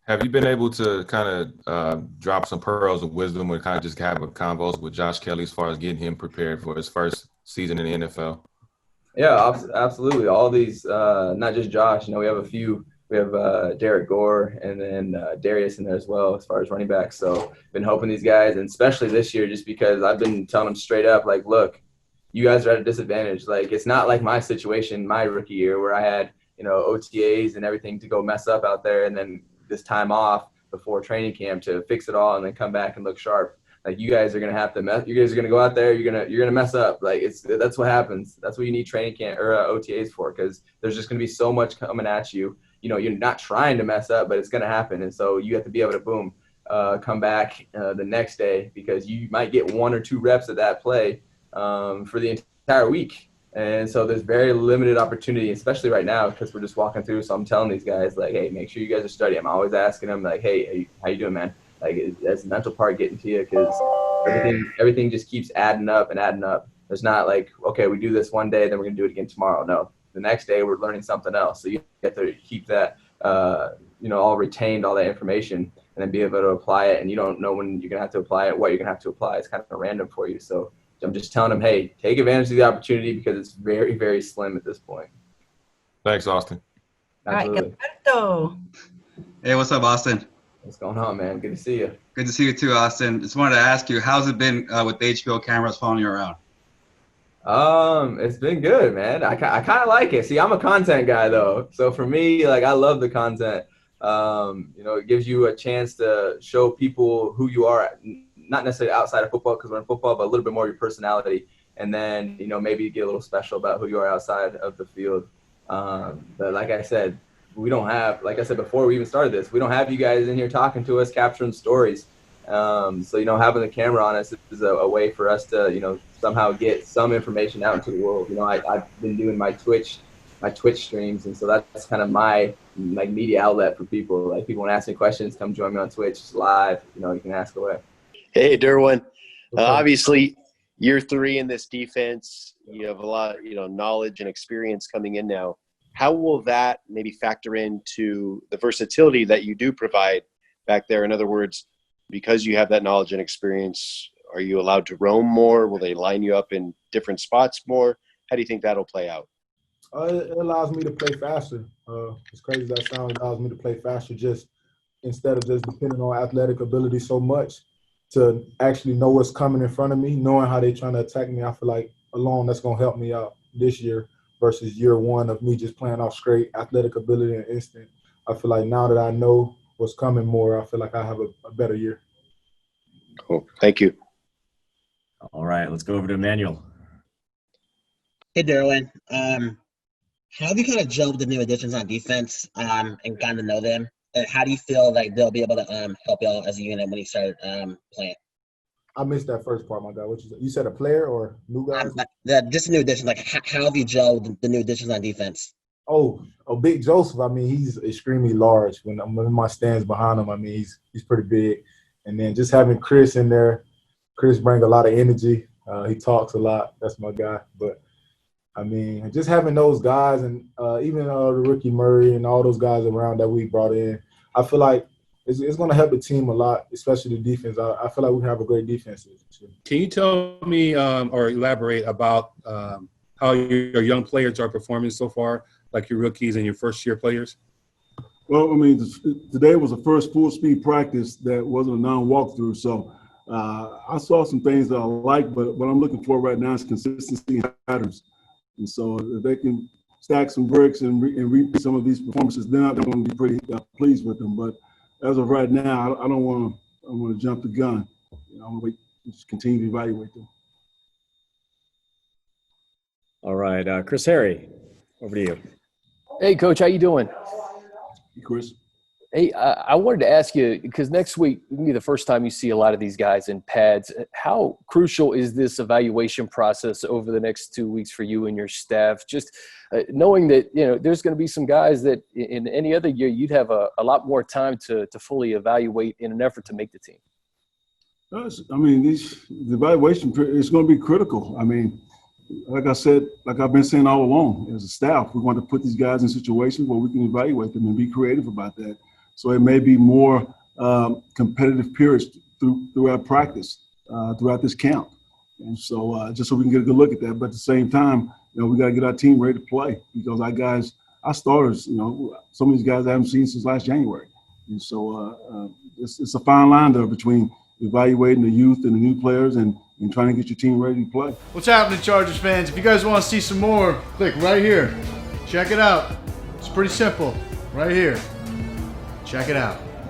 Have you been able to kind of drop some pearls of wisdom or kind of just have a convos with Josh Kelly as far as getting him prepared for his first season in the NFL? Yeah, absolutely. All these, not just Josh. We have a few. We have Derek Gore and then Darius in there as well as far as running backs. So been hoping these guys, and especially this year, just because I've been telling them straight up, like, look, you guys are at a disadvantage. Like, it's not like my situation, my rookie year, where I had OTAs and everything to go mess up out there, and then this time off before training camp to fix it all and then come back and look sharp. Like, you guys are gonna have to mess. You guys are gonna go out there. You're gonna mess up. Like, that's what happens. That's what you need training camp or OTAs for, because there's just gonna be so much coming at you. You're not trying to mess up, but it's gonna happen, and so you have to be able to come back the next day, because you might get 1 or 2 reps of that play for the entire week. And so there's very limited opportunity, especially right now, because we're just walking through. So I'm telling these guys, like, hey, make sure you guys are studying. I'm always asking them, like, hey, how you doing, man? Like, that's the mental part getting to you, because everything just keeps adding up and adding up. There's not like, okay, we do this one day, then we're going to do it again tomorrow. No, the next day we're learning something else. So you have to keep that, all retained, all that information, and then be able to apply it. And you don't know when you're going to have to apply it, what you're going to have to apply. It's kind of random for you. So I'm just telling them, hey, take advantage of the opportunity, because it's very, very slim at this point. Thanks, Austin. Absolutely. All right, Hey, what's up, Austin? What's going on, man? Good to see you. Good to see you too, Austin. Just wanted to ask you, how's it been with the HBO cameras following you around? It's been good, man. I kind of like it. See, I'm a content guy though. So for me, like, I love the content. It gives you a chance to show people who you are, not necessarily outside of football, because we're in football, but a little bit more of your personality. And then, maybe get a little special about who you are outside of the field. But like I said, we don't have, like I said before we even started this, we don't have you guys in here talking to us, capturing stories. So, having the camera on us is a way for us to, somehow get some information out into the world. I've been doing my Twitch streams, and so that's kind of my media outlet for people. Like, people want to ask me questions, come join me on Twitch. It's live. You can ask away. Hey, Derwin. Obviously, year 3 in this defense, you have a lot, knowledge and experience coming in now. How will that maybe factor into the versatility that you do provide back there? In other words, because you have that knowledge and experience, are you allowed to roam more? Will they line you up in different spots more? How do you think that'll play out? It allows me to play faster. As crazy as that sounds, it allows me to play faster, just instead of just depending on athletic ability so much, to actually know what's coming in front of me, knowing how they're trying to attack me. I feel like alone that's going to help me out this year versus year 1 of me just playing off straight athletic ability and instinct. I feel like now that I know what's coming more, I feel like I have a better year. Cool. Thank you. All right, let's go over to Emmanuel. Hey, Derwin. How have you kind of gelled the new additions on defense and gotten to know them? And how do you feel like they'll be able to help y'all as a unit when you start playing? I missed that first part, my guy. What you said? A player or new guys? Just new additions. Like, how have you gelled the new additions on defense? Oh, Big Joseph. I mean, he's extremely large. When I'm in my stands behind him, I mean, he's pretty big. And then just having Chris in there, Chris brings a lot of energy. He talks a lot. That's my guy. But I mean, just having those guys, and even the rookie Murray and all those guys around that we brought in, I feel like it's going to help the team a lot, especially the defense. I feel like we have a great defense. Can you tell me or elaborate about how your young players are performing so far, like your rookies and your first-year players? Well, I mean, today was the first full-speed practice that wasn't a non-walkthrough, so I saw some things that I like, but what I'm looking for right now is consistency and patterns. And so if they can stack some bricks and repeat some of these performances, then I'm going to be pretty pleased with them. But as of right now, I don't want to jump the gun. I'm going to wait, just continue to evaluate them. All right, Chris Harry, over to you. Hey, Coach, how you doing? Hey, Chris. Hey, I wanted to ask you, because next week will be the first time you see a lot of these guys in pads. How crucial is this evaluation process over the next 2 weeks for you and your staff? Just knowing that, there's going to be some guys that in any other year you'd have a lot more time to fully evaluate in an effort to make the team. I mean, the evaluation is going to be critical. I mean, like I said, like I've been saying all along, as a staff, we want to put these guys in situations where we can evaluate them and be creative about that. So it may be more competitive periods throughout practice, throughout this camp. And so just so we can get a good look at that. But at the same time, we got to get our team ready to play because our starters, some of these guys I haven't seen since last January. And so it's a fine line there between evaluating the youth and the new players and trying to get your team ready to play. What's happening, Chargers fans? If you guys want to see some more, click right here. Check it out. It's pretty simple. Right here. Check it out.